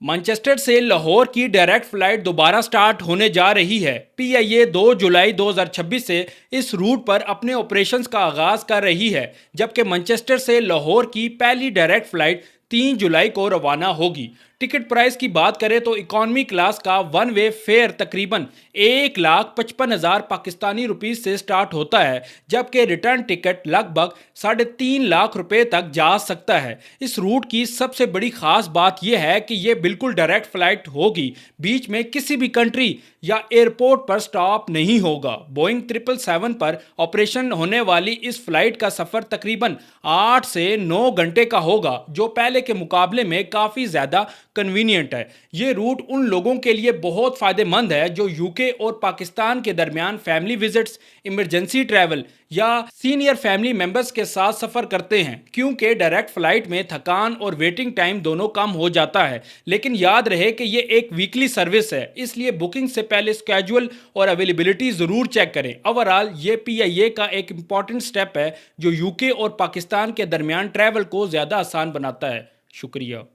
Manchester से लाहौर की direct flight दोबारा स्टार्ट होने जा रही है। पीआईए 2 जुलाई 2026 से इस रूट पर अपने ऑपरेशंस का आगाज कर रही है, जबकि मैनचेस्टर से लाहौर की पहली डायरेक्ट फ्लाइट 3 जुलाई को रवाना होगी। टिकट प्राइस की बात करें तो इकॉनमी क्लास का वन वे फेयर तकरीबन 1,55,000 पाकिस्तानी रुपीस से स्टार्ट होता है, जबकि रिटर्न टिकट लगभग 3.5 लाख रुपए तक जा सकता है। इस रूट की सबसे बड़ी खास बात यह है कि यह बिल्कुल डायरेक्ट फ्लाइट होगी, बीच में किसी भी कंट्री या एयरपोर्ट पर स्टॉप नहीं होगा। बोइंग 777 पर ऑपरेशन होने वाली इस फ्लाइट का सफर तकरीबन 8 से 9 घंटे का होगा, जो पहले के मुकाबले में काफी ज्यादा कन्वीनियंट है। ये रूट उन लोगों के लिए बहुत फायदेमंद है जो यूके और पाकिस्तान के दरमियान फैमिली विजिट्स, इमरजेंसी ट्रैवल या सीनियर फैमिली मेंबर्स के साथ सफर करते हैं, क्योंकि डायरेक्ट फ्लाइट में थकान और वेटिंग टाइम दोनों कम हो जाता है। लेकिन याद रहे कि ये एक वीकली सर्विस है, इसलिए बुकिंग से पहले स्केड्यूल और अवेलेबिलिटी जरूर चेक करें। ओवरऑल ये पीआईए का एक इंपॉर्टेंट स्टेप है जो यूके और पाकिस्तान के दरमियान ट्रैवल को ज्यादा आसान बनाता है। शुक्रिया।